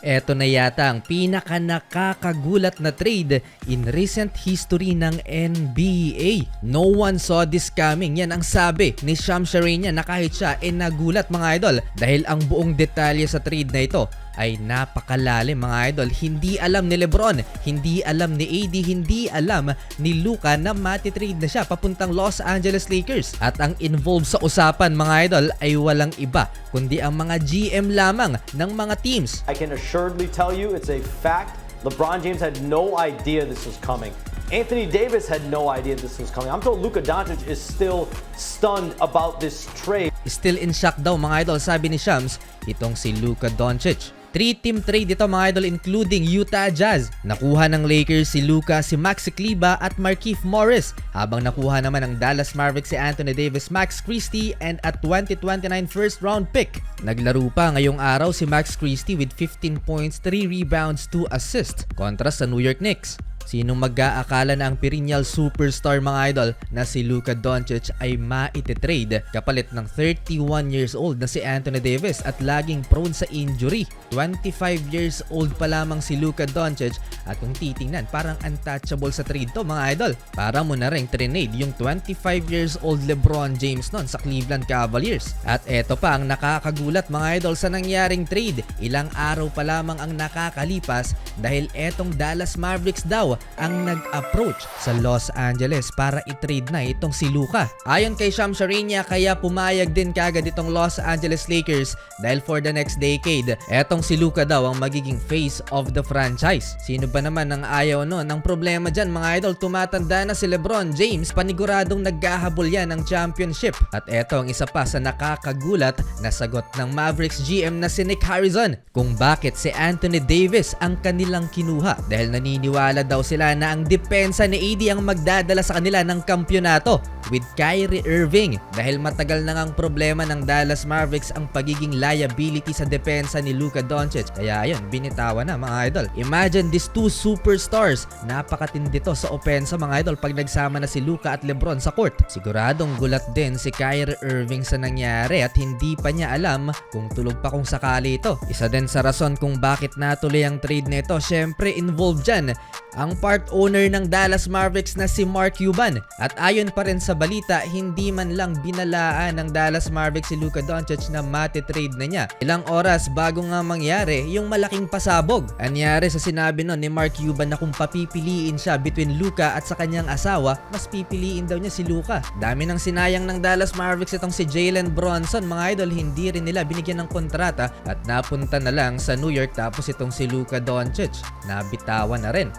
Eto na yata ang pinaka nakakagulat na trade in recent history ng NBA. No one saw this coming. Yan ang sabi ni Shams Charania na kahit siya ay nagulat mga idol dahil ang buong detalye sa trade na ito ay napakalalim mga idol. Hindi alam ni Lebron, hindi alam ni AD, hindi alam ni Luka na matitrade na siya papuntang Los Angeles Lakers. At ang involved sa usapan mga idol ay walang iba kundi ang mga GM lamang ng mga teams. I can assuredly tell you it's a fact. LeBron James had no idea this was coming. Anthony Davis had no idea this was coming. I'm told Luka Doncic is still stunned about this trade. Still in shock daw mga idol, sabi ni Shams, itong si Luka Doncic. 3-team trade ito mga idol including Utah Jazz. Nakuha ng Lakers si Luka, si Maxi Kleber at Markieff Morris. Habang nakuha naman ng Dallas Mavericks si Anthony Davis, Max Christie and a 2029 first round pick. Naglaro pa ngayong araw si Max Christie with 15 points, 3 rebounds, 2 assists kontra sa New York Knicks. Sinong mag-aakala na ang perennial superstar mga idol na si Luka Doncic ay maititrade kapalit ng 31 years old na si Anthony Davis at laging prone sa injury. 25 years old pa lamang si Luka Doncic at kung titingnan parang untouchable sa trade to mga idol. Para mo na rin trinade yung 25 years old LeBron James noon sa Cleveland Cavaliers. At eto pa ang nakakagulat mga idol sa nangyaring trade. Ilang araw pa lamang ang nakakalipas dahil etong Dallas Mavericks daw ang nag-approach sa Los Angeles para i-trade na itong si Luka. Ayon kay Shams Charania, kaya pumayag din kagad itong Los Angeles Lakers dahil for the next decade, etong si Luka daw ang magiging face of the franchise. Sino ba naman ang ayaw no? Ang problema dyan mga idol, tumatanda na si LeBron James, paniguradong naghahabol yan ng championship. At eto ang isa pa sa nakakagulat na sagot ng Mavericks GM na si Nick Harrison kung bakit si Anthony Davis ang kanilang kinuha dahil naniniwala daw sila na ang depensa ni AD ang magdadala sa kanila ng kampyonato with Kyrie Irving dahil matagal na ngang problema ng Dallas Mavericks ang pagiging liability sa depensa ni Luka Doncic. Kaya ayun, binitawan na mga idol. Imagine these two superstars, napakatindi to sa opensa mga idol pag nagsama na si Luka at LeBron sa court. Siguradong gulat din si Kyrie Irving sa nangyari at hindi pa niya alam kung tulog pa kung sakali ito. Isa din sa rason kung bakit natuloy ang trade nito, syempre involved dyan ang part owner ng Dallas Mavericks na si Mark Cuban. At ayon pa rin sa balita, hindi man lang binalaan ng Dallas Mavericks si Luka Doncic na matitrade na niya. Ilang oras bago nga mangyari yung malaking pasabog. Anyari sa sinabi nun ni Mark Cuban na kung papipiliin siya between Luka at sa kanyang asawa, mas pipiliin daw niya si Luka. Dami nang sinayang ng Dallas Mavericks itong si Jalen Brunson mga idol, hindi rin nila binigyan ng kontrata at napunta na lang sa New York. Tapos itong si Luka Doncic nabitawan na rin.